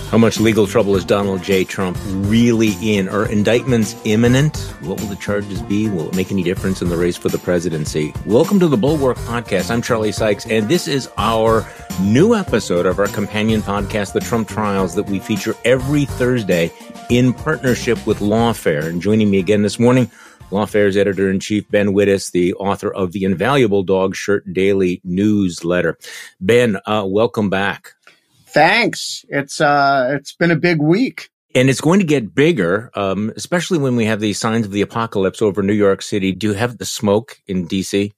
How much legal trouble is Donald J. Trump really in? Are indictments imminent? What will the charges be? Will it make any difference in the race for the presidency? Welcome to the Bulwark Podcast. I'm Charlie Sykes, and this is our new episode of our companion podcast, The Trump Trials, that we feature every Thursday in partnership with Lawfare. And joining me again this morning, Lawfare's editor-in-chief, Ben Wittes, the author of the invaluable Dog Shirt Daily newsletter. Ben, welcome back. Thanks. It's been a big week. And it's going to get bigger, especially when we have these signs of the apocalypse over New York City. Do you have the smoke in D.C.?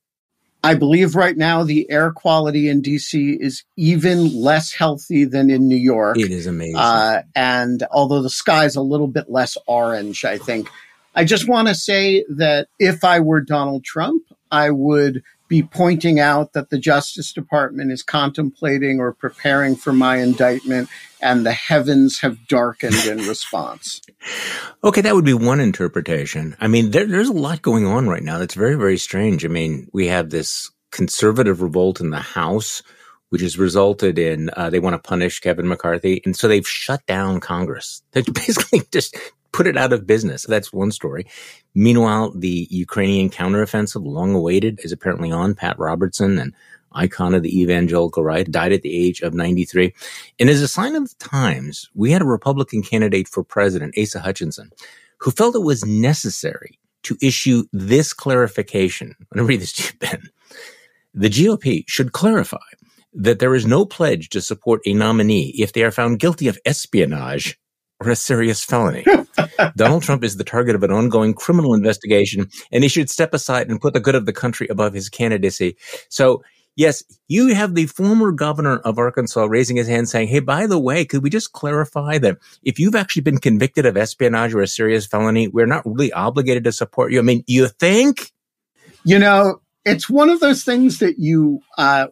I believe right now the air quality in D.C. is even less healthy than in New York. It is amazing. And although the sky's a little bit less orange, I think. I just want to say that if I were Donald Trump, I would be pointing out that the Justice Department is contemplating or preparing for my indictment, and the heavens have darkened in response. Okay, that would be one interpretation. I mean, there's a lot going on right now that's very, very strange. I mean, we have this conservative revolt in the House, which has resulted in they want to punish Kevin McCarthy. And so they've shut down Congress. They basically just put it out of business. That's one story. Meanwhile, the Ukrainian counteroffensive, long awaited, is apparently on. Pat Robertson, an icon of the evangelical right, died at the age of 93. And as a sign of the times, we had a Republican candidate for president, Asa Hutchinson, who felt it was necessary to issue this clarification. I'm going to read this to you, Ben. The GOP should clarify that there is no pledge to support a nominee if they are found guilty of espionage or a serious felony. Donald Trump is the target of an ongoing criminal investigation, and he should step aside and put the good of the country above his candidacy. So, yes, you have the former governor of Arkansas raising his hand saying, hey, by the way, could we just clarify that if you've actually been convicted of espionage or a serious felony, we're not really obligated to support you? I mean, you think? You know, it's one of those things that you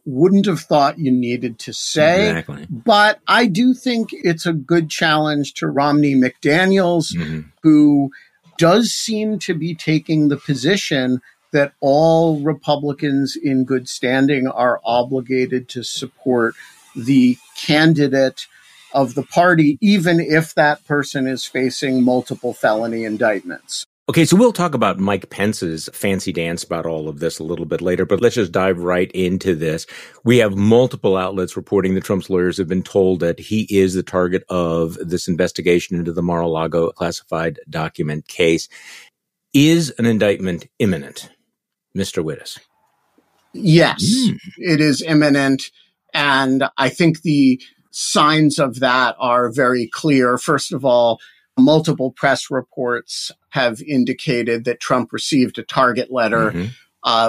wouldn't have thought you needed to say. Exactly. But I do think it's a good challenge to Romney McDaniels, who does seem to be taking the position that all Republicans in good standing are obligated to support the candidate of the party, even if that person is facing multiple felony indictments. Okay, so we'll talk about Mike Pence's fancy dance about all of this a little bit later, but let's just dive right into this. We have multiple outlets reporting that Trump's lawyers have been told that he is the target of this investigation into the Mar-a-Lago classified document case. Is an indictment imminent, Mr. Wittes? Yes, It is imminent, and I think the signs of that are very clear. First of all, multiple press reports have indicated that Trump received a target letter.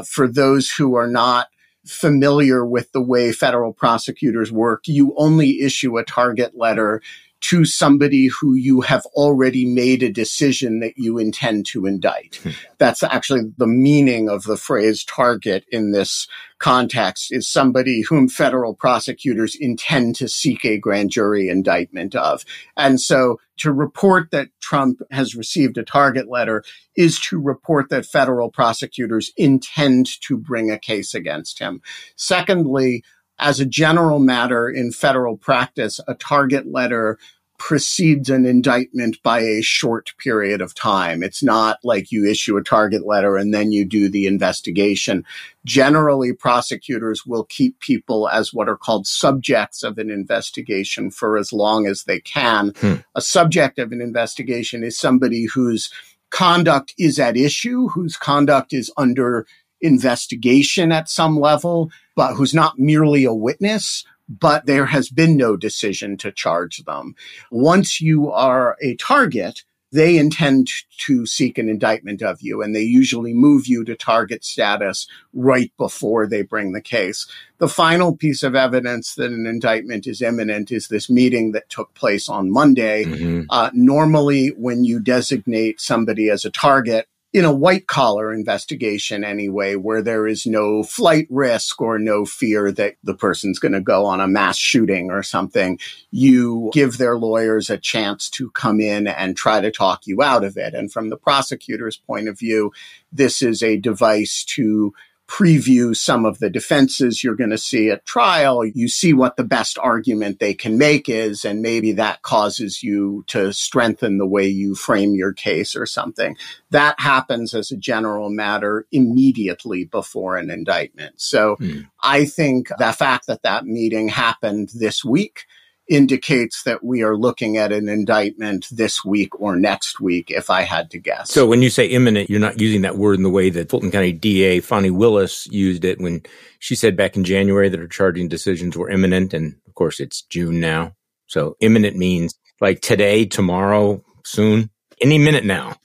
For those who are not familiar with the way federal prosecutors work, you only issue a target letter to somebody who you have already made a decision that you intend to indict. That's actually the meaning of the phrase target in this context, is somebody whom federal prosecutors intend to seek a grand jury indictment of. And so to report that Trump has received a target letter is to report that federal prosecutors intend to bring a case against him. Secondly, as a general matter in federal practice, a target letter precedes an indictment by a short period of time. It's not like you issue a target letter and then you do the investigation. Generally, prosecutors will keep people as what are called subjects of an investigation for as long as they can. A subject of an investigation is somebody whose conduct is at issue, whose conduct is under investigation at some level, but who's not merely a witness, but there has been no decision to charge them. Once you are a target, they intend to seek an indictment of you, and they usually move you to target status right before they bring the case. The final piece of evidence that an indictment is imminent is this meeting that took place on Monday. Normally, when you designate somebody as a target, in a white-collar investigation anyway, where there is no flight risk or no fear that the person's going to go on a mass shooting or something, you give their lawyers a chance to come in and try to talk you out of it. And from the prosecutor's point of view, this is a device to preview some of the defenses you're going to see at trial. You see what the best argument they can make is, and maybe that causes you to strengthen the way you frame your case or something. That happens as a general matter immediately before an indictment. So I think the fact that that meeting happened this week indicates that we are looking at an indictment this week or next week, if I had to guess. So when you say imminent, you're not using that word in the way that Fulton County DA Fonnie Willis used it when she said back in January that her charging decisions were imminent. And of course, it's June now. So imminent means like today, tomorrow, soon, any minute now.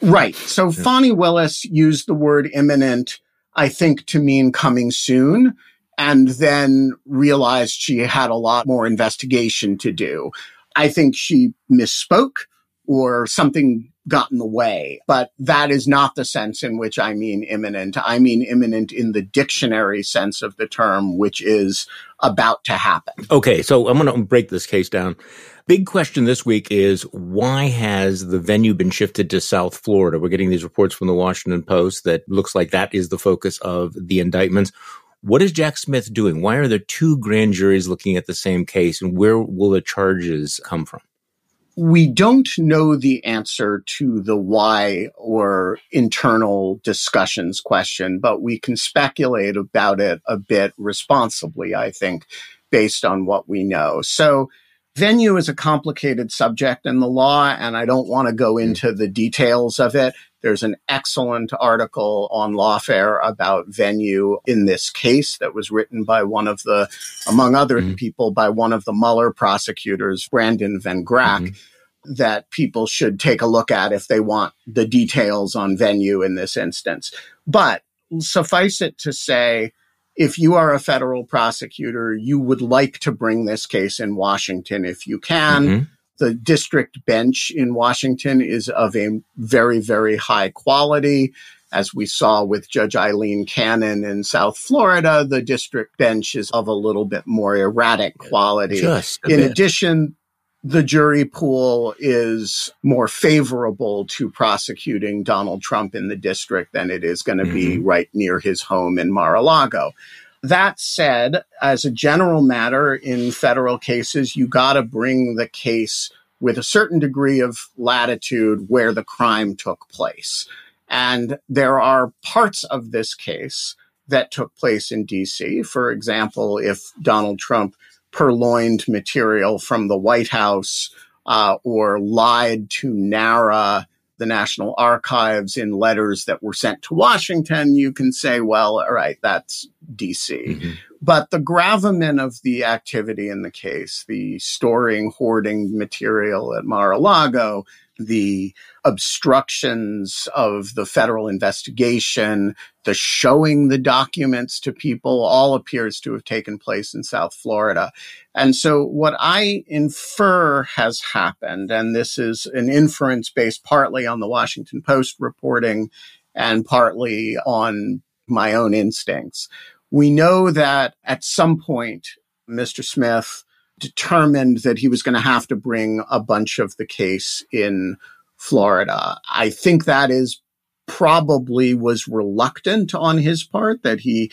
Right. So Fonnie Willis used the word imminent, I think, to mean coming soon, and then realized she had a lot more investigation to do. I think she misspoke or something got in the way, but that is not the sense in which I mean imminent. I mean imminent in the dictionary sense of the term, which is about to happen. Okay, so I'm going to break this case down. Big question this week is, why has the venue been shifted to South Florida? We're getting these reports from the Washington Post that looks like that is the focus of the indictments. What is Jack Smith doing? Why are there two grand juries looking at the same case, and where will the charges come from? We don't know the answer to the why or internal discussions question, but we can speculate about it a bit responsibly, I think, based on what we know. So venue is a complicated subject in the law, and I don't want to go into the details of it. There's an excellent article on Lawfare about venue in this case that was written by one of the, among other people, by one of the Mueller prosecutors, Brandon Van Grack, that people should take a look at if they want the details on venue in this instance. But suffice it to say, if you are a federal prosecutor, you would like to bring this case in Washington if you can. The district bench in Washington is of a very, very high quality. As we saw with Judge Eileen Cannon in South Florida, the district bench is of a little bit more erratic quality. In addition, the jury pool is more favorable to prosecuting Donald Trump in the district than it is going to be right near his home in Mar-a-Lago. That said, as a general matter in federal cases, you got to bring the case with a certain degree of latitude where the crime took place. And there are parts of this case that took place in D.C. For example, if Donald Trump purloined material from the White House or lied to NARA, the National Archives, in letters that were sent to Washington, you can say, well, all right, that's D.C. But the gravamen of the activity in the case, the storing, hoarding material at Mar-a-Lago, the obstructions of the federal investigation, the showing the documents to people, all appears to have taken place in South Florida. And so what I infer has happened, and this is an inference based partly on the Washington Post reporting and partly on my own instincts. We know that at some point, Mr. Smith determined that he was going to have to bring a bunch of the case in Florida. I think that is probably was reluctant on his part, that he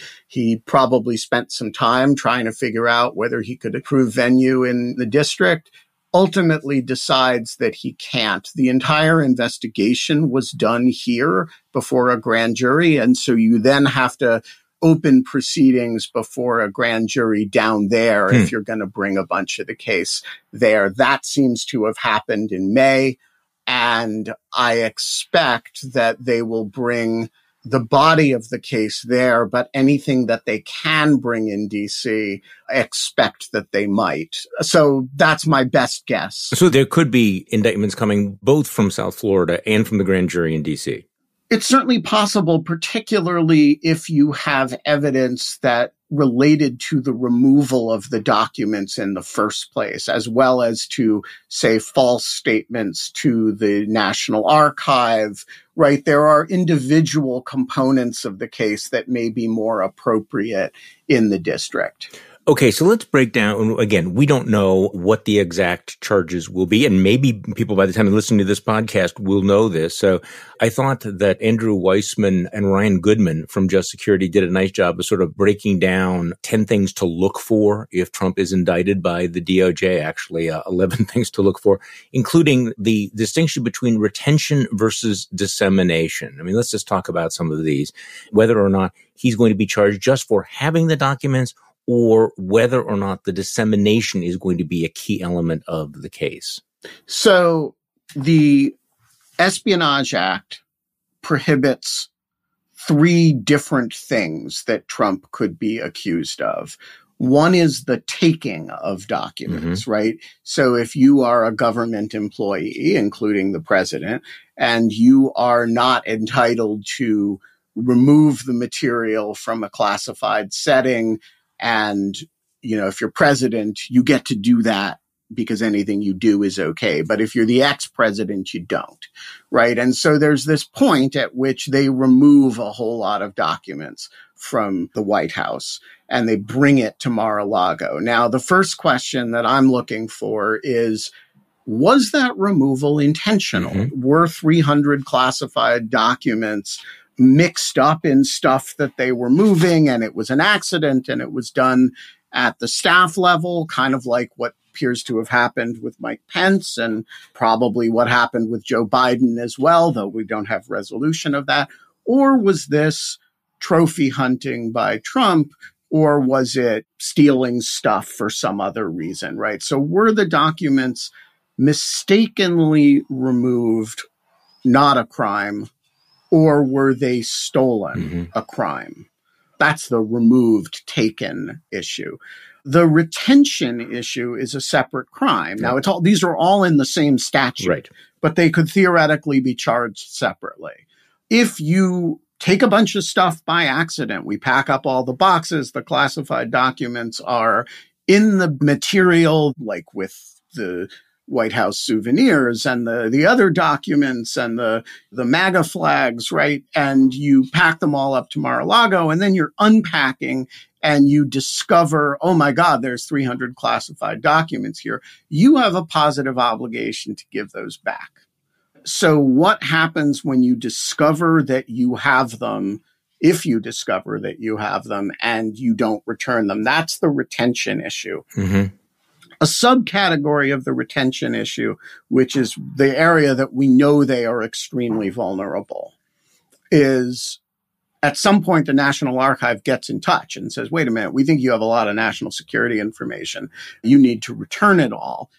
probably spent some time trying to figure out whether he could approve venue in the district, ultimately decides that he can't. The entire investigation was done here before a grand jury, and so you then have to open proceedings before a grand jury down there if you're going to bring a bunch of the case there. That seems to have happened in May, and I expect that they will bring the body of the case there, but anything that they can bring in D.C., I expect that they might. So that's my best guess. So there could be indictments coming both from South Florida and from the grand jury in D.C. It's certainly possible, particularly if you have evidence that related to the removal of the documents in the first place, as well as to, say, false statements to the National Archive, right? There are individual components of the case that may be more appropriate in the district. Okay, so let's break down. Again, we don't know what the exact charges will be, and maybe people by the time they're listening to this podcast will know this. So I thought that Andrew Weissman and Ryan Goodman from Just Security did a nice job of sort of breaking down 10 things to look for if Trump is indicted by the DOJ, actually 11 things to look for, including the distinction between retention versus dissemination. I mean, let's just talk about some of these, whether or not he's going to be charged just for having the documents or whether or not the dissemination is going to be a key element of the case. So the Espionage Act prohibits 3 different things that Trump could be accused of. One is the taking of documents, right? So if you are a government employee, including the president, and you are not entitled to remove the material from a classified setting, and, if you're president, you get to do that because anything you do is okay. But if you're the ex-president, you don't, right? And so there's this point at which they remove a whole lot of documents from the White House and they bring it to Mar-a-Lago. Now, the first question that I'm looking for is, was that removal intentional? Were 300 classified documents mixed up in stuff that they were moving and it was an accident and it was done at the staff level, kind of like what appears to have happened with Mike Pence and probably what happened with Joe Biden as well, though we don't have resolution of that? Or was this trophy hunting by Trump, or was it stealing stuff for some other reason, right? So were the documents mistakenly removed, not a crime, or were they stolen, a crime? That's the removed, taken issue. The retention issue is a separate crime. Now, these are all in the same statute, but they could theoretically be charged separately. If you take a bunch of stuff by accident, we pack up all the boxes, the classified documents are in the material, like with the White House souvenirs and the other documents and the MAGA flags, right? And you pack them all up to Mar-a-Lago, and then you're unpacking and you discover, oh my God, there's 300 classified documents here. You have a positive obligation to give those back. So what happens when you discover that you have them, if you discover that you have them and you don't return them? That's the retention issue. A subcategory of the retention issue, which is the area that we know they are extremely vulnerable, is at some point the National Archive gets in touch and says, wait a minute, we think you have a lot of national security information. You need to return it all.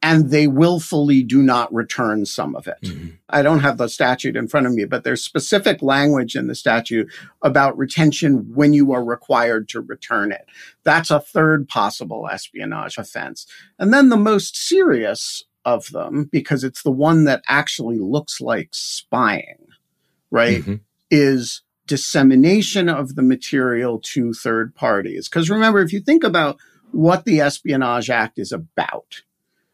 And they willfully do not return some of it. I don't have the statute in front of me, but there's specific language in the statute about retention when you are required to return it. That's a third possible espionage offense. And then the most serious of them, because it's the one that actually looks like spying, right, is dissemination of the material to third parties. Because remember, if you think about what the Espionage Act is about,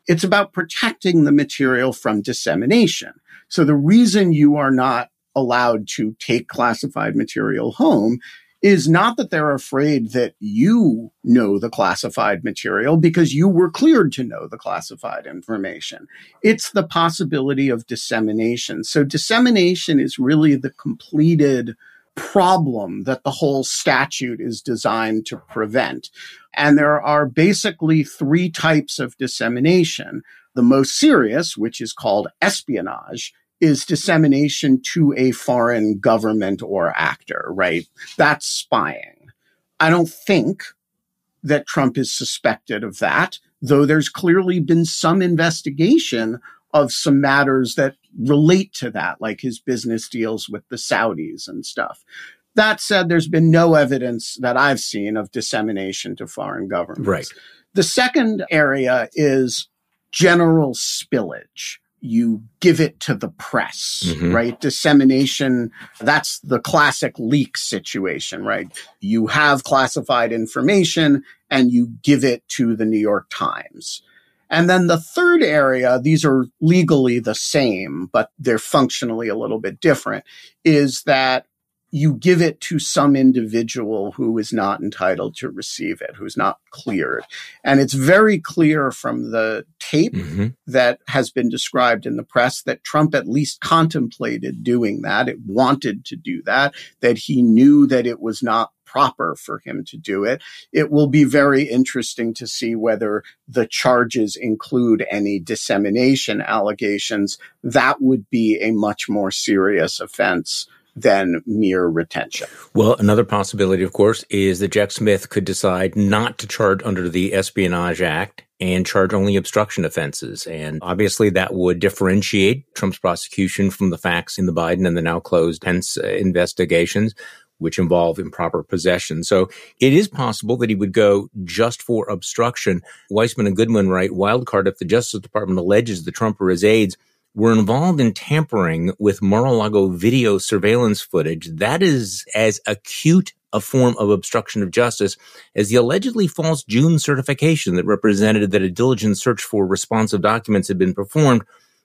it's about protecting the material from dissemination. So the reason you are not allowed to take classified material home is not that they're afraid that you know the classified material because you were cleared to know the classified information. It's the possibility of dissemination. So dissemination is really the completed problem that the whole statute is designed to prevent. And there are basically 3 types of dissemination. The most serious, which is called espionage, is dissemination to a foreign government or actor, right? That's spying. I don't think that Trump is suspected of that, though there's clearly been some investigation of some matters that relate to that, like his business deals with the Saudis and stuff. That said, there's been no evidence that I've seen of dissemination to foreign governments. Right. The second area is general spillage. You give it to the press, right? Dissemination, that's the classic leak situation, right? You have classified information and you give it to the New York Times. And then the third area, these are legally the same, but they're functionally a little bit different, is that you give it to some individual who is not entitled to receive it, who's not cleared. And it's very clear from the tape that has been described in the press that Trump at least contemplated doing that. It wanted to do that he knew that it was not proper for him to do it. It will be very interesting to see whether the charges include any dissemination allegations. That would be a much more serious offense than mere retention. Well, another possibility, of course, is that Jack Smith could decide not to charge under the Espionage Act and charge only obstruction offenses. And obviously that would differentiate Trump's prosecution from the facts in the Biden and the now closed Pence investigations, which involve improper possession. So it is possible that he would go just for obstruction. Weissman and Goodman write, wildcard if the Justice Department alleges that Trump or his aides were involved in tampering with Mar-a-Lago video surveillance footage. That is as acute a form of obstruction of justice as the allegedly false June certification that represented that a diligent search for responsive documents had been performed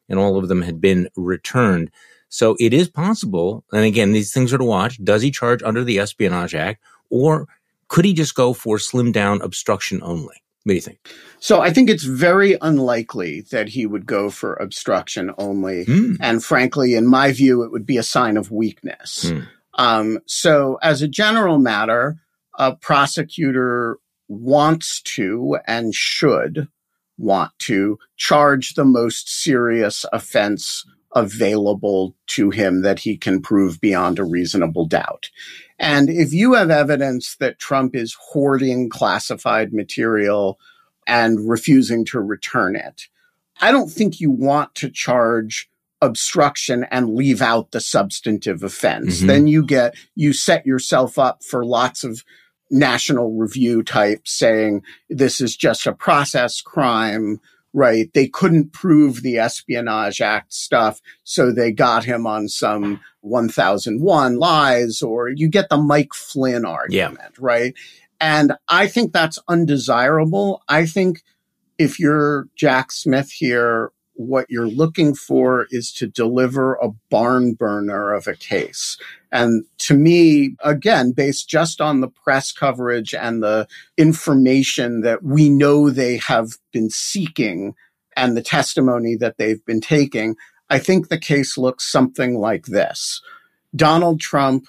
and all of them had been returned. So it is possible, and again, these things are to watch. Does he charge under the Espionage Act, or could he just go for slimmed down obstruction only? What do you think? So I think it's very unlikely that he would go for obstruction only. And frankly, in my view, it would be a sign of weakness. So as a general matter, a prosecutor wants to and should want to charge the most serious offense available to him that he can prove beyond a reasonable doubt. And if you have evidence that Trump is hoarding classified material and refusing to return it, I don't think you want to charge obstruction and leave out the substantive offense. Then you set yourself up for lots of National Review types saying this is just a process crime, right? They couldn't prove the Espionage Act stuff, so they got him on some 1001 lies, or you get the Mike Flynn argument, right? And I think that's undesirable. I think if you're Jack Smith here, what you're looking for is to deliver a barn burner of a case. And to me, again, based just on the press coverage and the information that we know they have been seeking and the testimony that they've been taking, I think the case looks something like this. Donald Trump,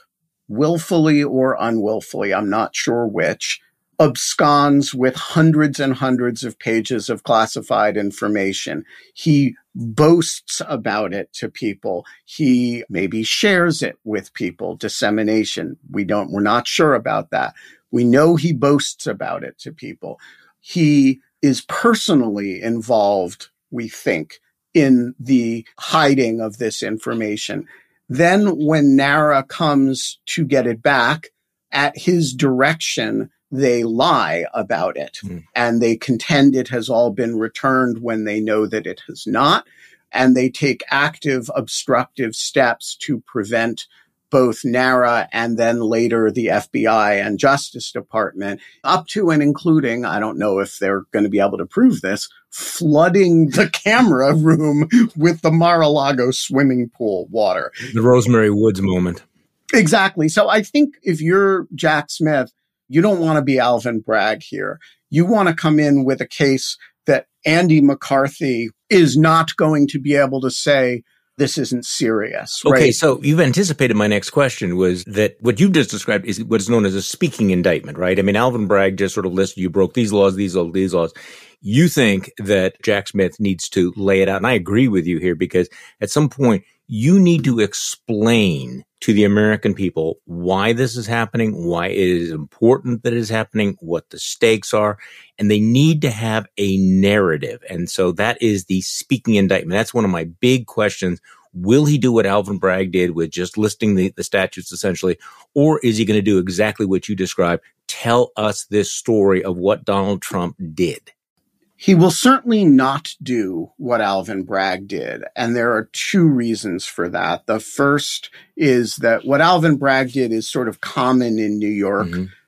willfully or unwillfully, I'm not sure which, absconds with hundreds and hundreds of pages of classified information. He boasts about it to people. He maybe shares it with people. Dissemination. We're not sure about that. We know he boasts about it to people. He is personally involved, we think, in the hiding of this information. Then when NARA comes to get it back, at his direction, they lie about it and they contend it has all been returned when they know that it has not. And they take active obstructive steps to prevent both NARA and then later the FBI and Justice Department, up to and including, I don't know if they're going to be able to prove this, flooding the camera room with the Mar-a-Lago swimming pool water. The Rosemary Woods moment. Exactly. So I think if you're Jack Smith, you don't want to be Alvin Bragg here. You want to come in with a case that Andy McCarthy is not going to be able to say, this isn't serious. Right? Okay, so you've anticipated my next question, was that what you just described is what is known as a speaking indictment, right? I mean, Alvin Bragg just sort of listed, you broke these laws, these laws, these laws. You think that Jack Smith needs to lay it out. And I agree with you here, because at some point you need to explain to the American people why this is happening, why it is important that it is happening, what the stakes are, and they need to have a narrative. And so that is the speaking indictment. That's one of my big questions. Will he do what Alvin Bragg did with just listing the statutes essentially, or is he going to do exactly what you described? Tell us this story of what Donald Trump did. He will certainly not do what Alvin Bragg did. And there are two reasons for that. The first is that what Alvin Bragg did is sort of common in New York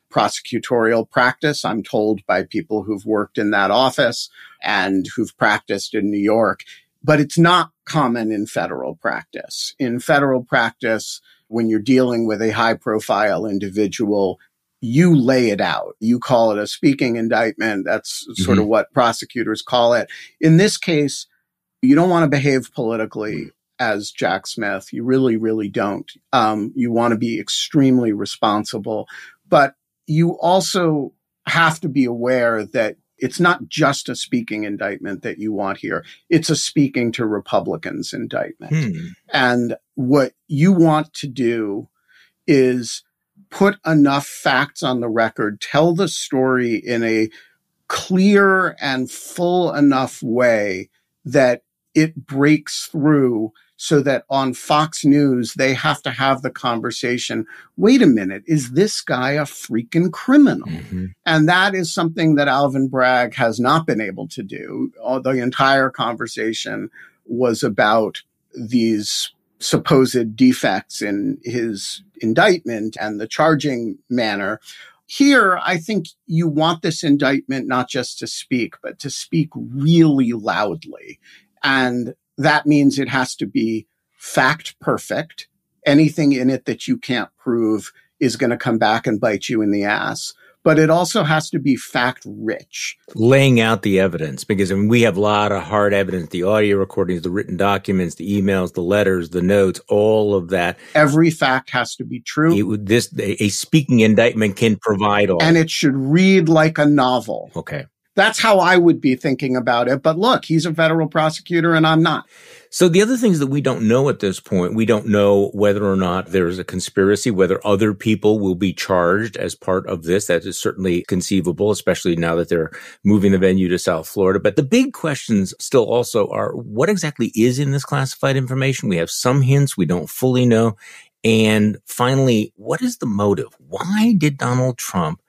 prosecutorial practice. I'm told by people who've worked in that office and who've practiced in New York, but it's not common in federal practice. In federal practice, when you're dealing with a high-profile individual, you lay it out. You call it a speaking indictment. That's sort of what prosecutors call it. In this case, you don't want to behave politically as Jack Smith. You really, really don't. You want to be extremely responsible. But you also have to be aware that it's not just a speaking indictment that you want here. It's a speaking to Republicans indictment. And what you want to do is put enough facts on the record, tell the story in a clear and full enough way that it breaks through, so that on Fox News, they have to have the conversation. Wait a minute, is this guy a freaking criminal? And that is something that Alvin Bragg has not been able to do. The entire conversation was about these supposed defects in his indictment and the charging manner. Here, I think you want this indictment not just to speak, but to speak really loudly. And that means it has to be fact perfect. Anything in it that you can't prove is going to come back and bite you in the ass. But it also has to be fact rich. Laying out the evidence, because we have a lot of hard evidence, the audio recordings, the written documents, the emails, the letters, the notes, all of that. Every fact has to be true. A speaking indictment can provide all. And it should read like a novel. Okay. That's how I would be thinking about it. But look, he's a federal prosecutor and I'm not. So the other things that we don't know at this point, we don't know whether or not there's a conspiracy, whether other people will be charged as part of this. That is certainly conceivable, especially now that they're moving the venue to South Florida. But the big questions still also are, what exactly is in this classified information? We have some hints. We don't fully know. And finally, what is the motive? Why did Donald Trump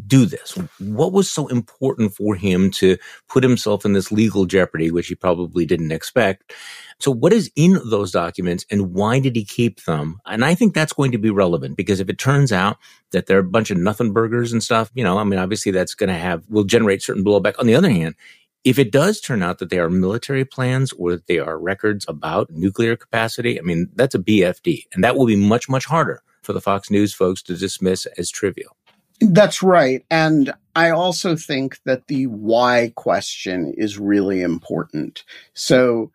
do this? What was so important for him to put himself in this legal jeopardy, which he probably didn't expect? So what is in those documents and why did he keep them? And I think that's going to be relevant, because if it turns out that they're a bunch of nothing burgers and stuff, obviously that's going to will generate certain blowback. On the other hand, if it does turn out that they are military plans or that they are records about nuclear capacity, that's a BFD. And that will be much, much harder for the Fox News folks to dismiss as trivial. That's right. And I also think that the why question is really important. So,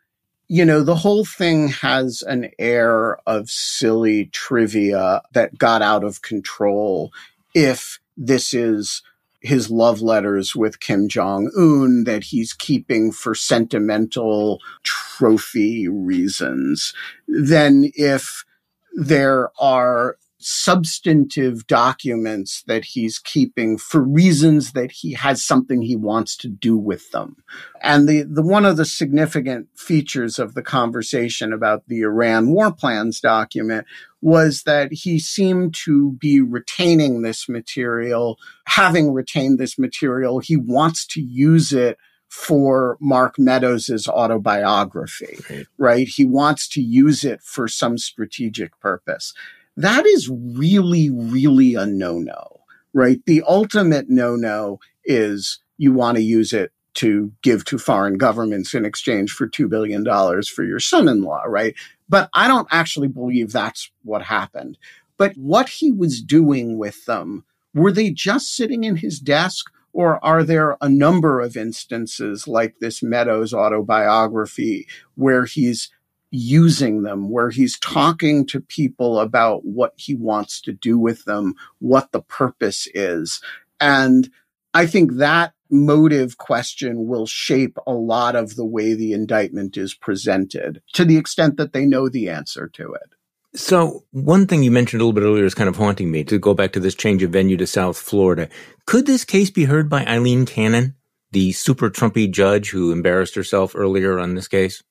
the whole thing has an air of silly trivia that got out of control if this is his love letters with Kim Jong-un that he's keeping for sentimental trophy reasons. Then if there are substantive documents that he's keeping for reasons that he has something he wants to do with them. And the one of the significant features of the conversation about the Iran war plans document was that he seemed to be retaining this material. Having retained this material, he wants to use it for Mark Meadows' autobiography, right? He wants to use it for some strategic purpose. That is really, really a no-no, right? The ultimate no-no is you want to use it to give to foreign governments in exchange for $2 billion for your son-in-law, right? But I don't actually believe that's what happened. But what he was doing with them, were they just sitting in his desk? Or are there a number of instances like this Meadows autobiography where he's using them, where he's talking to people about what he wants to do with them, what the purpose is? And I think that motive question will shape a lot of the way the indictment is presented, to the extent that they know the answer to it. So one thing you mentioned a little bit earlier is kind of haunting me, to go back to this change of venue to South Florida. Could this case be heard by Eileen Cannon, the super Trumpy judge who embarrassed herself earlier on this case?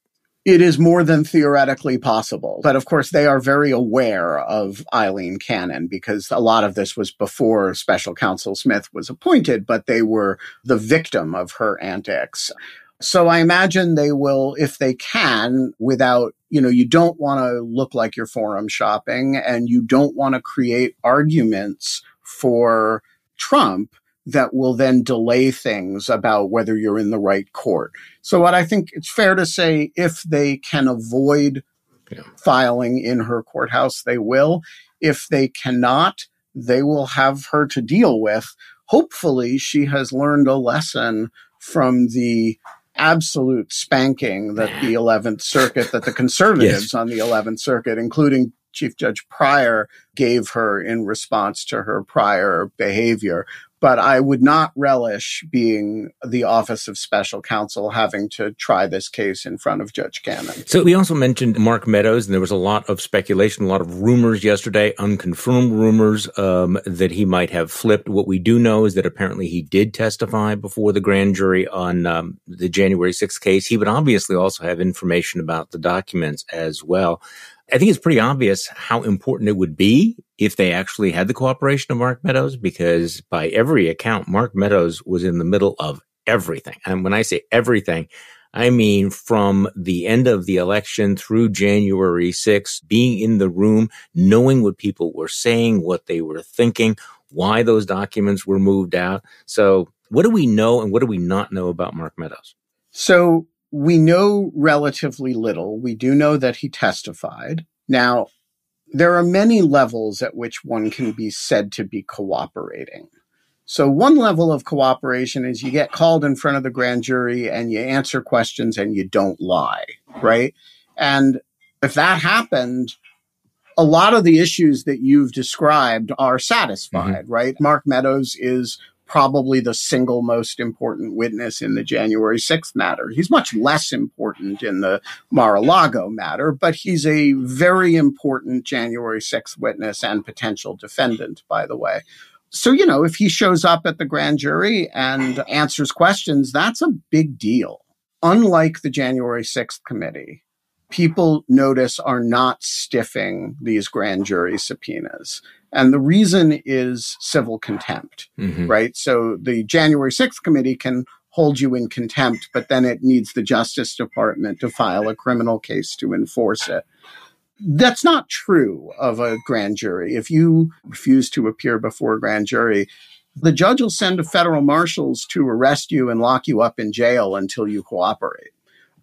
It is more than theoretically possible. But of course, they are very aware of Eileen Cannon, because a lot of this was before Special Counsel Smith was appointed, but they were the victim of her antics. So I imagine they will, if they can, without, you don't want to look like you're forum shopping, and you don't want to create arguments for Trump that will then delay things about whether you're in the right court. So what I think it's fair to say, if they can avoid filing in her courthouse, they will. If they cannot, they will have her to deal with. Hopefully, she has learned a lesson from the absolute spanking that the 11th Circuit, that the conservatives on the 11th Circuit, including Chief Judge Pryor, gave her in response to her prior behavior. But I would not relish being the Office of Special Counsel having to try this case in front of Judge Cannon. So we also mentioned Mark Meadows, and there was a lot of speculation, a lot of rumors yesterday, unconfirmed rumors that he might have flipped. What we do know is that apparently he did testify before the grand jury on the January 6th case. He would obviously also have information about the documents as well. I think it's pretty obvious how important it would be if they actually had the cooperation of Mark Meadows, because by every account, Mark Meadows was in the middle of everything. And when I say everything, I mean from the end of the election through January 6th, being in the room, knowing what people were saying, what they were thinking, why those documents were moved out. So what do we know and what do we not know about Mark Meadows? So we know relatively little. We do know that he testified. Now, there are many levels at which one can be said to be cooperating. So one level of cooperation is you get called in front of the grand jury and you answer questions and you don't lie, right? And if that happened, a lot of the issues that you've described are satisfied, right? Mark Meadows is probably the single most important witness in the January 6th matter. He's much less important in the Mar-a-Lago matter, but he's a very important January 6th witness and potential defendant, by the way. So, you know, if he shows up at the grand jury and answers questions, that's a big deal. Unlike the January 6th committee, people, notice, are not stiffing these grand jury subpoenas. And the reason is civil contempt, right? So the January 6th committee can hold you in contempt, but then it needs the Justice Department to file a criminal case to enforce it. That's not true of a grand jury. If you refuse to appear before a grand jury, the judge will send federal marshals to arrest you and lock you up in jail until you cooperate.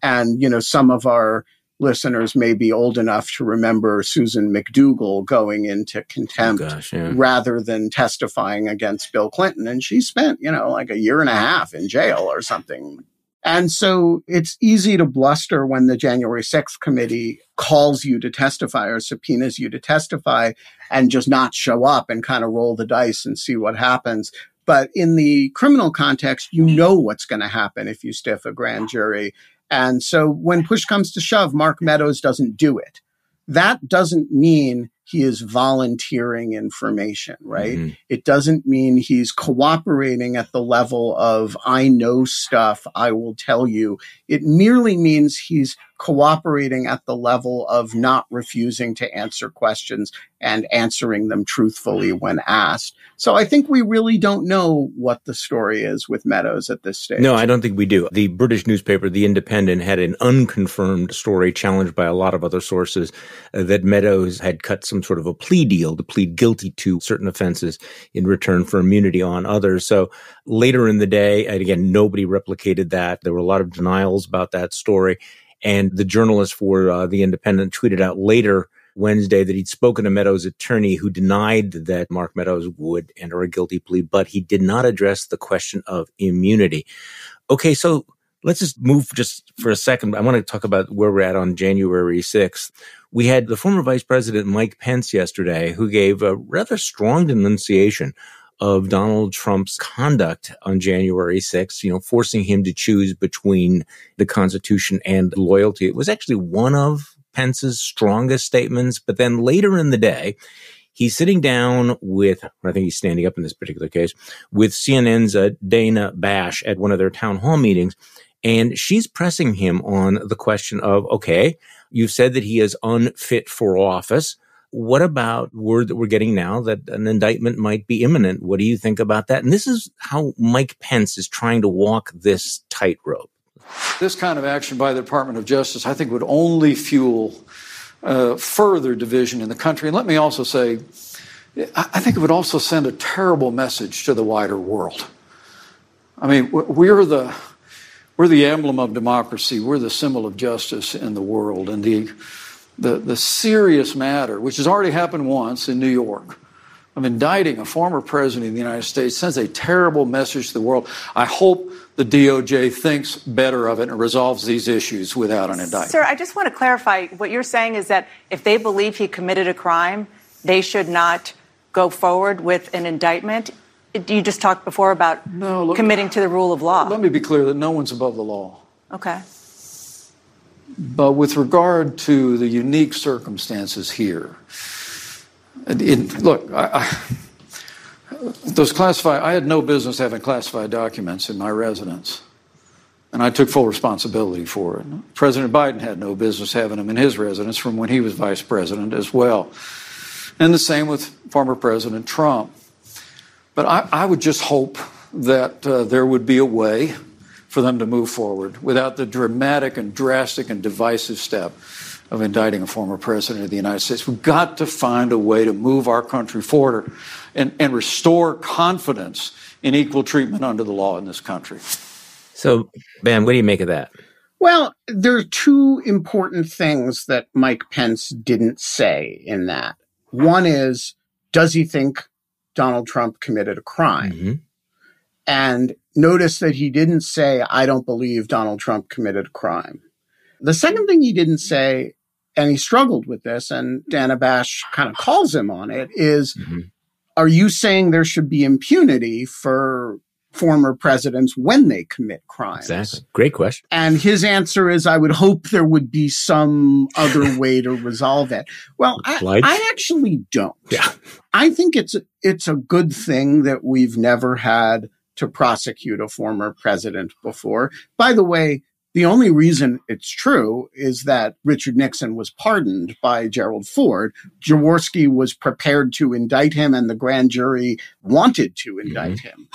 And, you know, some of our listeners may be old enough to remember Susan McDougal going into contempt rather than testifying against Bill Clinton. And she spent, you know, like a year and a half in jail or something. And so it's easy to bluster when the January 6th committee calls you to testify or subpoenas you to testify and just not show up and kind of roll the dice and see what happens. But in the criminal context, you know what's going to happen if you stiff a grand jury. And so when push comes to shove, Mark Meadows doesn't do it. That doesn't mean he is volunteering information, right? It doesn't mean he's cooperating at the level of, I know stuff, I will tell you. It merely means he's cooperating at the level of not refusing to answer questions and answering them truthfully when asked. So I think we really don't know what the story is with Meadows at this stage. No, I don't think we do. The British newspaper, The Independent, had an unconfirmed story challenged by a lot of other sources that Meadows had cut some sort of a plea deal to plead guilty to certain offenses in return for immunity on others. So later in the day, and again, nobody replicated that. There were a lot of denials about that story. And the journalist for The Independent tweeted out later Wednesday that he'd spoken to Meadows' attorney who denied that Mark Meadows would enter a guilty plea, but he did not address the question of immunity. Okay, so let's just move just for a second. I want to talk about where we're at on January 6th. We had the former Vice President Mike Pence yesterday who gave a rather strong denunciation of Donald Trump's conduct on January 6th, you know, forcing him to choose between the Constitution and loyalty. It was actually one of Pence's strongest statements. But then later in the day, he's sitting down with, I think he's standing up in this particular case, with CNN's Dana Bash at one of their town hall meetings. And she's pressing him on the question of, okay, you've said that he is unfit for office. What about word that we're getting now that an indictment might be imminent? What do you think about that? And this is how Mike Pence is trying to walk this tightrope. This kind of action by the Department of Justice, I think, would only fuel further division in the country. And let me also say, I think it would also send a terrible message to the wider world. I mean, we're the emblem of democracy. We're the symbol of justice in the world. And the serious matter, which has already happened once in New York, of indicting a former president of the United States, sends a terrible message to the world. I hope the DOJ thinks better of it and resolves these issues without an indictment. Sir, I just want to clarify. What you're saying is that if they believe he committed a crime, they should not go forward with an indictment? You just talked before about committing to the rule of law. Let me be clear that no one's above the law. Okay. But with regard to the unique circumstances here, look, I had no business having classified documents in my residence, and I took full responsibility for it. President Biden had no business having them in his residence from when he was vice president as well. And the same with former President Trump. But I would just hope that there would be a way for them to move forward without the dramatic and drastic and divisive step of indicting a former president of the United States. We've got to find a way to move our country forward and restore confidence in equal treatment under the law in this country. So, Ben, what do you make of that? Well, there are two important things that Mike Pence didn't say in that. One is, does he think Donald Trump committed a crime? Mm-hmm. And notice that he didn't say, I don't believe Donald Trump committed a crime. The second thing he didn't say, and he struggled with this, and Dana Bash kind of calls him on it, is, are you saying there should be impunity for former presidents when they commit crimes? Exactly. Great question. And his answer is, I would hope there would be some other way to resolve it. Well, I actually don't. Yeah. I think it's a good thing that we've never had to prosecute a former president before. By the way, the only reason it's true is that Richard Nixon was pardoned by Gerald Ford. Jaworski was prepared to indict him, and the grand jury wanted to indict him.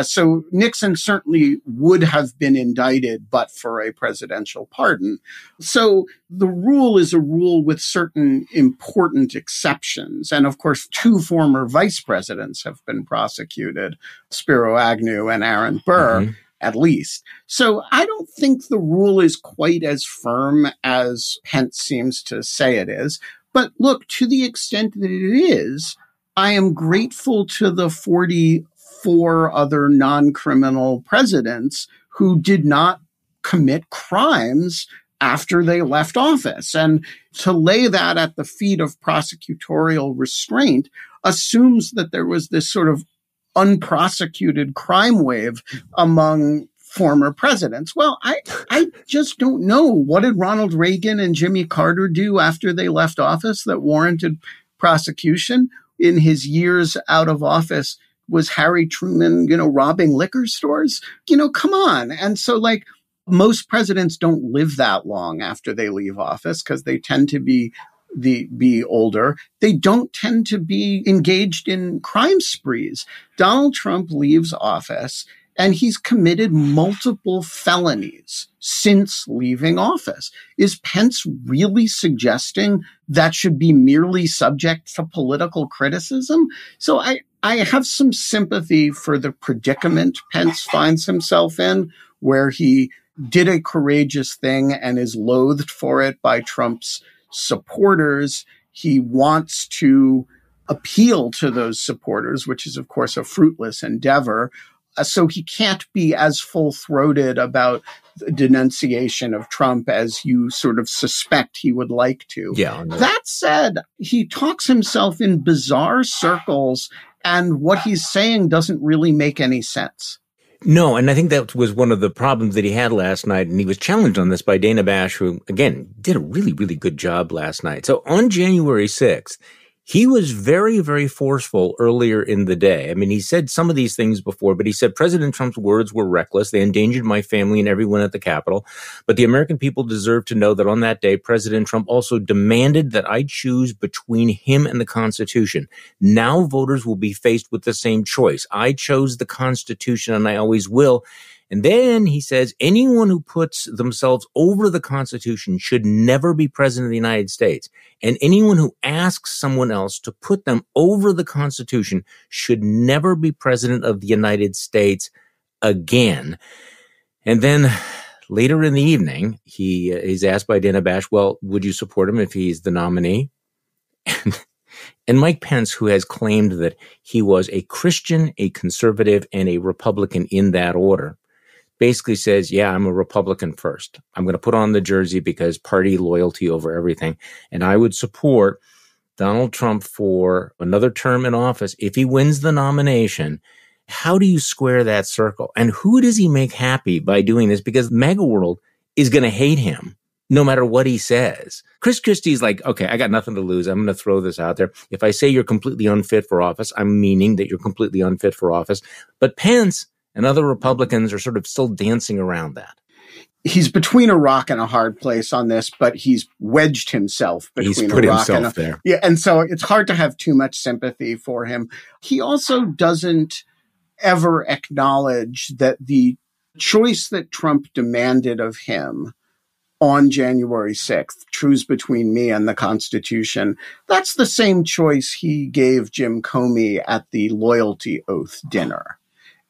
So Nixon certainly would have been indicted, but for a presidential pardon. So the rule is a rule with certain important exceptions. And of course, two former vice presidents have been prosecuted, Spiro Agnew and Aaron Burr. At least. So I don't think the rule is quite as firm as Pence seems to say it is. But look, to the extent that it is, I am grateful to the 44 other non-criminal presidents who did not commit crimes after they left office. And to lay that at the feet of prosecutorial restraint assumes that there was this sort of unprosecuted crime wave among former presidents. Well, I just don't know. What did Ronald Reagan and Jimmy Carter do after they left office that warranted prosecution? In his years out of office, was Harry Truman, robbing liquor stores? Come on. And so most presidents don't live that long after they leave office because they tend to be older. They don't tend to be engaged in crime sprees. Donald Trump leaves office and he's committed multiple felonies since leaving office. Is Pence really suggesting that should be merely subject to political criticism? So I have some sympathy for the predicament Pence finds himself in, where he did a courageous thing and is loathed for it by Trump's supporters. He wants to appeal to those supporters, which is, of course, a fruitless endeavor. So he can't be as full-throated about the denunciation of Trump as you sort of suspect he would like to. Yeah. That said, he talks himself in bizarre circles, and what he's saying doesn't really make any sense. No, and I think that was one of the problems that he had last night, and he was challenged on this by Dana Bash, who, again, did a really, really good job last night. So on January 6th, he was very, very forceful earlier in the day. I mean, he said some of these things before, but he said President Trump's words were reckless. They endangered my family and everyone at the Capitol. But the American people deserve to know that on that day, President Trump also demanded that I choose between him and the Constitution. Now voters will be faced with the same choice. I chose the Constitution and I always will. And then he says anyone who puts themselves over the Constitution should never be president of the United States. And anyone who asks someone else to put them over the Constitution should never be president of the United States again. And then Later in the evening, he's asked by Dana Bash, well, would you support him if he's the nominee? And Mike Pence, who has claimed that he was a Christian, a conservative, and a Republican in that order, basically says, yeah, I'm a Republican first. I'm going to put on the jersey because party loyalty over everything. And I would support Donald Trump for another term in office if he wins the nomination. How do you square that circle? And who does he make happy by doing this? Because MAGA world is going to hate him no matter what he says. Chris Christie's like, okay, I got nothing to lose. I'm going to throw this out there. If I say you're completely unfit for office, I'm meaning that you're completely unfit for office. But Pence and other Republicans are sort of still dancing around that. He's between a rock and a hard place on this, but he's wedged himself between a rock and there. Yeah, and so it's hard to have too much sympathy for him. He also doesn't ever acknowledge that the choice that Trump demanded of him on January 6th, choose between me and the Constitution, that's the same choice he gave Jim Comey at the loyalty oath dinner.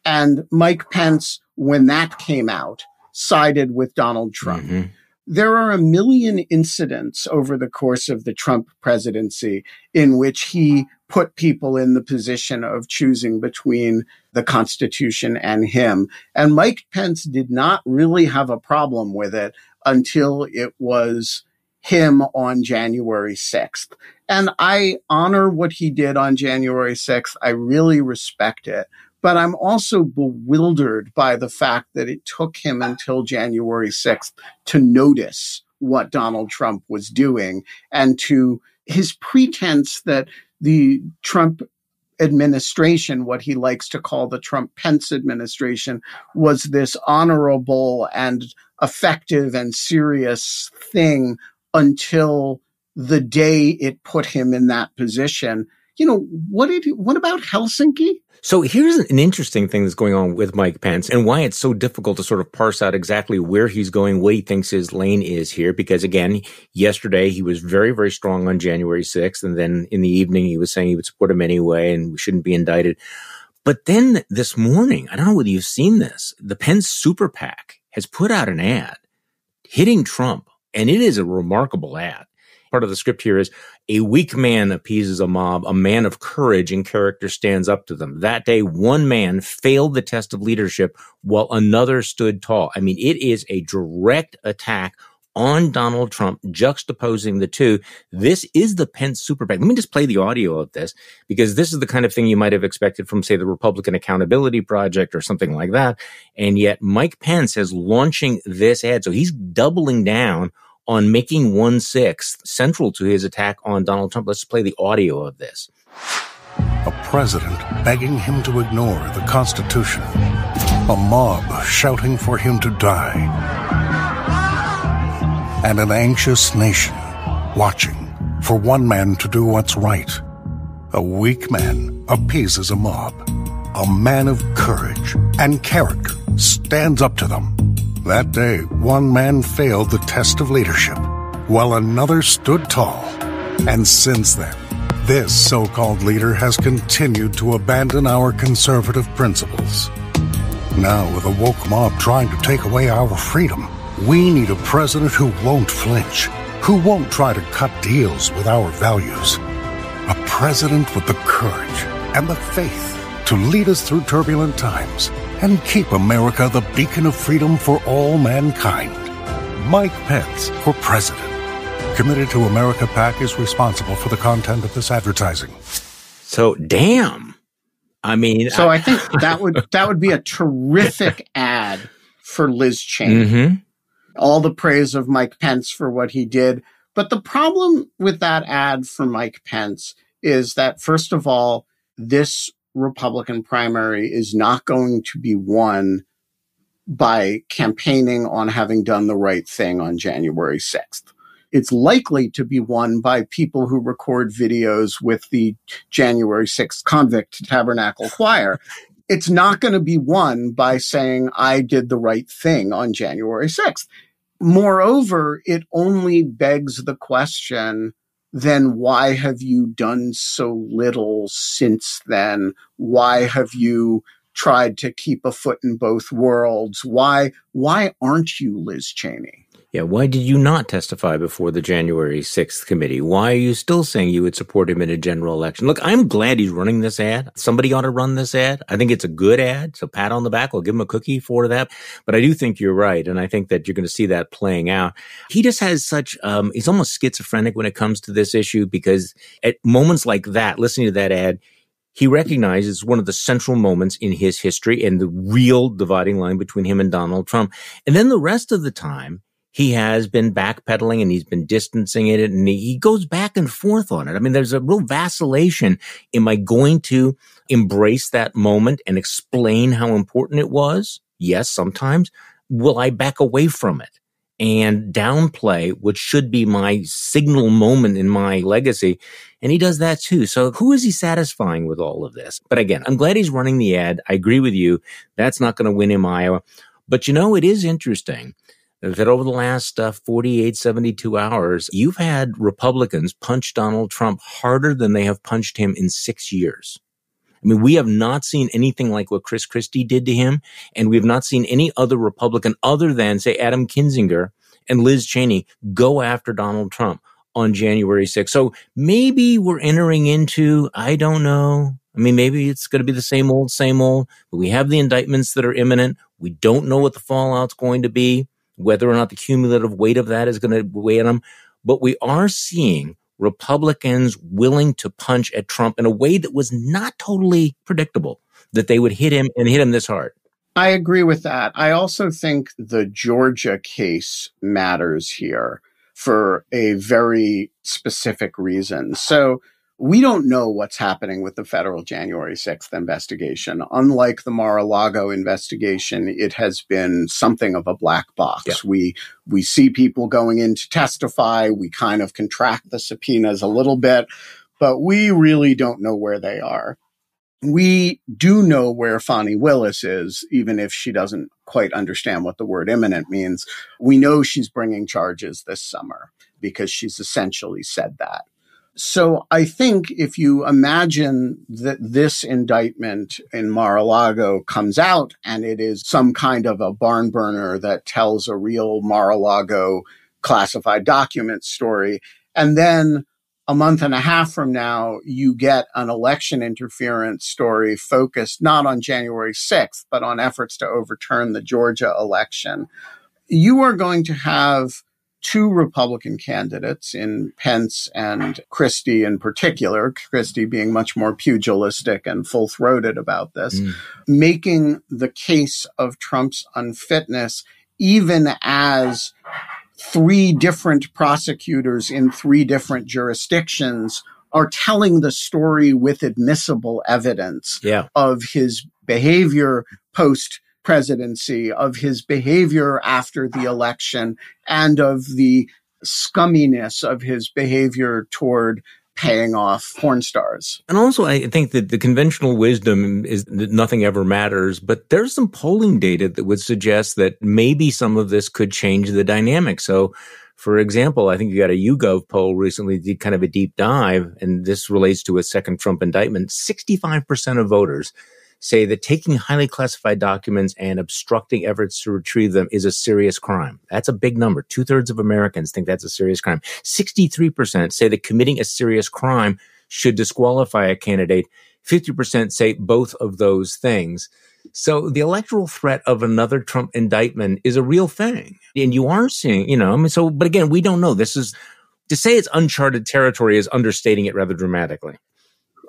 And Mike Pence, when that came out, sided with Donald Trump. Mm-hmm. There are a million incidents over the course of the Trump presidency in which he put people in the position of choosing between the Constitution and him. And Mike Pence did not really have a problem with it until it was him on January 6th. And I honor what he did on January 6th. I really respect it. But I'm also bewildered by the fact that it took him until January 6th to notice what Donald Trump was doing, and to his pretense that the Trump administration, what he likes to call the Trump-Pence administration, was this honorable and effective and serious thing until the day it put him in that position. You know, what about Helsinki? So here's an interesting thing that's going on with Mike Pence and why it's so difficult to sort of parse out exactly where he's going, what he thinks his lane is here. Because again, yesterday he was very, very strong on January 6th. And then in the evening, he was saying he would support him anyway and we shouldn't be indicted. But then this morning, I don't know whether you've seen this, the Pence Super PAC has put out an ad hitting Trump. And it is a remarkable ad. Part of the script here is a weak man appeases a mob, a man of courage and character stands up to them. That day, one man failed the test of leadership while another stood tall. I mean, it is a direct attack on Donald Trump, juxtaposing the two. This is the Pence Super PAC. Let me just play the audio of this, because this is the kind of thing you might have expected from, say, the Republican Accountability Project or something like that. And yet Mike Pence is launching this ad. So he's doubling down on making 1/6 central to his attack on Donald Trump. Let's play the audio of this. A president begging him to ignore the Constitution. A mob shouting for him to die. And an anxious nation watching for one man to do what's right. A weak man appeases a mob. A man of courage and character stands up to them. That day, one man failed the test of leadership, while another stood tall. And since then, this so-called leader has continued to abandon our conservative principles. Now, with a woke mob trying to take away our freedom, we need a president who won't flinch, who won't try to cut deals with our values. A president with the courage and the faith to lead us through turbulent times and keep America the beacon of freedom for all mankind. Mike Pence for president. Committed to America PAC is responsible for the content of this advertising. So, damn. I mean, so I think that would be a terrific ad for Liz Cheney. Mm-hmm. All the praise of Mike Pence for what he did. But the problem with that ad for Mike Pence is that, first of all, this Republican primary is not going to be won by campaigning on having done the right thing on January 6th. It's likely to be won by people who record videos with the January 6th Convict Tabernacle Choir. It's not going to be won by saying, I did the right thing on January 6th. Moreover, it only begs the question, then why have you done so little since then? Why have you tried to keep a foot in both worlds. Why aren't you Liz Cheney? Yeah, why did you not testify before the January 6th committee? Why are you still saying you would support him in a general election? Look, I'm glad he's running this ad. Somebody ought to run this ad. I think it's a good ad, so pat on the back. We'll give him a cookie for that. But I do think you're right, and I think that you're going to see that playing out. He just has such, he's almost schizophrenic when it comes to this issue, because at moments like that, listening to that ad, he recognizes one of the central moments in his history and the real dividing line between him and Donald Trump. And then the rest of the time, he has been backpedaling and he's been distancing it, and he goes back and forth on it. I mean, there's a real vacillation. Am I going to embrace that moment and explain how important it was? Yes, sometimes. Will I back away from it and downplay what should be my signal moment in my legacy? And he does that too. So who is he satisfying with all of this? But again, I'm glad he's running the ad. I agree with you. That's not going to win him Iowa. But it is interesting that over the last 48, 72 hours, you've had Republicans punch Donald Trump harder than they have punched him in 6 years. I mean, we have not seen anything like what Chris Christie did to him, and we have not seen any other Republican other than, say, Adam Kinzinger and Liz Cheney go after Donald Trump on January 6th. So maybe we're entering into, I don't know. I mean, maybe it's going to be the same old, but we have the indictments that are imminent. We don't know what the fallout's going to be, whether or not the cumulative weight of that is going to weigh on them. But we are seeing Republicans willing to punch at Trump in a way that was not totally predictable, that they would hit him and hit him this hard. I agree with that. I also think the Georgia case matters here for a very specific reason. So we don't know what's happening with the federal January 6th investigation. Unlike the Mar-a-Lago investigation, it has been something of a black box. Yeah. We see people going in to testify. We kind of contract the subpoenas a little bit, but we really don't know where they are. We do know where Fani Willis is, even if she doesn't quite understand what the word imminent means. We know she's bringing charges this summer because she's essentially said that. So I think if you imagine that this indictment in Mar-a-Lago comes out and it is some kind of a barn burner that tells a real Mar-a-Lago classified document story, and then a month and a half from now, you get an election interference story focused not on January 6th, but on efforts to overturn the Georgia election, you are going to have two Republican candidates in Pence and Christie in particular, Christie being much more pugilistic and full-throated about this, making the case of Trump's unfitness, even as three different prosecutors in three different jurisdictions are telling the story with admissible evidence of his behavior post-presidency, of his behavior after the election, and of the scumminess of his behavior toward paying off porn stars. And also, I think that the conventional wisdom is that nothing ever matters, but there's some polling data that would suggest that maybe some of this could change the dynamic. So, for example, I think you got a YouGov poll recently, did kind of a deep dive, and this relates to a second Trump indictment. 65% of voters say that taking highly classified documents and obstructing efforts to retrieve them is a serious crime. That's a big number. 2/3 of Americans think that's a serious crime. 63% say that committing a serious crime should disqualify a candidate. 50% say both of those things. So the electoral threat of another Trump indictment is a real thing. And you are seeing, but again, we don't know. This is, to say it's uncharted territory is understating it rather dramatically.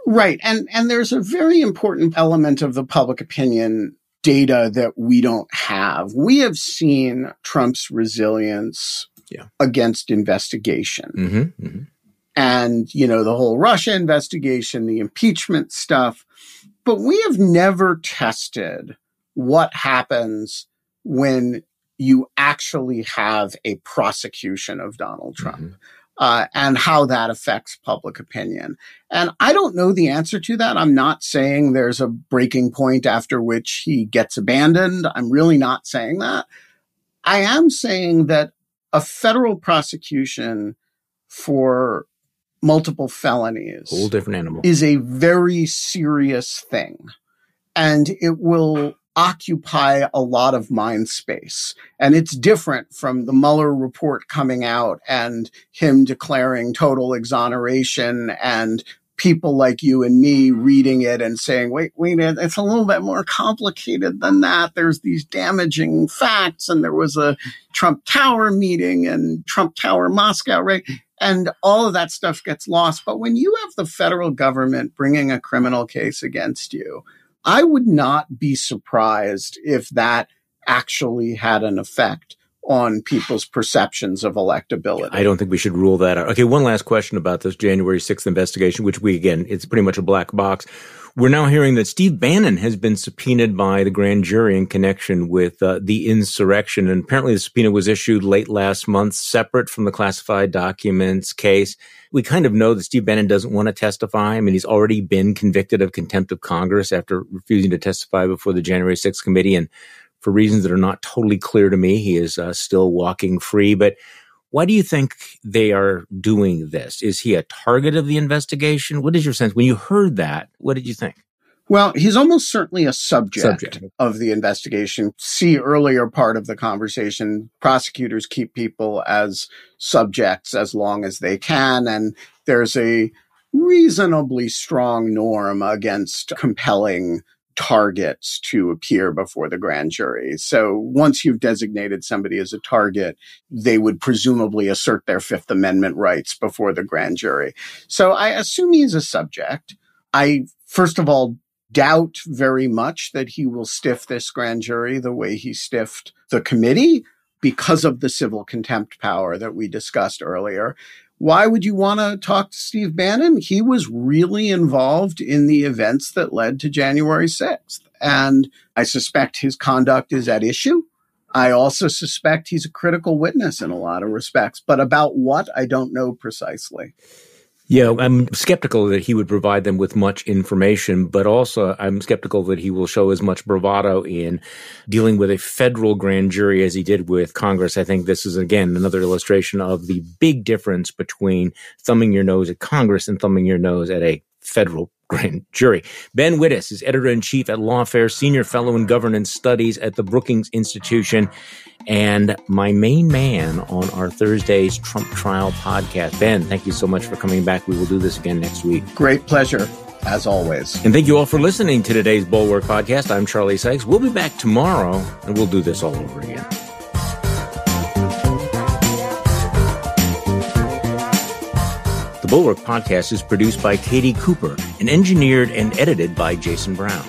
Right. And there's a very important element of the public opinion data that we don't have. We have seen Trump's resilience against investigation. And, the whole Russia investigation, the impeachment stuff. But we have never tested what happens when you actually have a prosecution of Donald Trump. And how that affects public opinion. And I don't know the answer to that. I'm not saying there's a breaking point after which he gets abandoned. I'm really not saying that. I am saying that a federal prosecution for multiple felonies whole different animal is a very serious thing. and it will occupy a lot of mind space. And it's different from the Mueller report coming out and him declaring total exoneration and people like you and me reading it and saying, wait, it's a little bit more complicated than that. There's these damaging facts, and there was a Trump Tower meeting and Trump Tower Moscow, right? And all of that stuff gets lost. But when you have the federal government bringing a criminal case against you, I would not be surprised if that actually had an effect on people's perceptions of electability. I don't think we should rule that out. Okay, one last question about this January 6th investigation, which it's pretty much a black box. We're now hearing that Steve Bannon has been subpoenaed by the grand jury in connection with the insurrection. And apparently the subpoena was issued late last month, separate from the classified documents case. We kind of know that Steve Bannon doesn't want to testify. I mean, he's already been convicted of contempt of Congress after refusing to testify before the January 6th committee. And for reasons that are not totally clear to me, he is still walking free. But why do you think they are doing this? Is he a target of the investigation? What is your sense? When you heard that, what did you think? Well, he's almost certainly a subject of the investigation. See earlier part of the conversation, prosecutors keep people as subjects as long as they can, and there's a reasonably strong norm against compelling targets to appear before the grand jury. So once you've designated somebody as a target, they would presumably assert their Fifth Amendment rights before the grand jury. So I assume he's a subject. I, first of all, doubt very much that he will stiff this grand jury the way he stiffed the committee because of the civil contempt power that we discussed earlier. Why would you want to talk to Steve Bannon? He was really involved in the events that led to January 6th. And I suspect his conduct is at issue. I also suspect he's a critical witness in a lot of respects. But about what, I don't know precisely. Yeah, I'm skeptical that he would provide them with much information, but also I'm skeptical that he will show as much bravado in dealing with a federal grand jury as he did with Congress. I think this is, again, another illustration of the big difference between thumbing your nose at Congress and thumbing your nose at a federal grand jury. Ben Wittes is editor-in-chief at Lawfare, senior fellow in governance studies at the Brookings Institution, and my main man on our Thursday's Trump Trial podcast. Ben, thank you so much for coming back. We will do this again next week. Great pleasure, as always. And thank you all for listening to today's Bulwark Podcast. I'm Charlie Sykes. We'll be back tomorrow, and we'll do this all over again. The Bulwark Podcast is produced by Katie Cooper and engineered and edited by Jason Brown.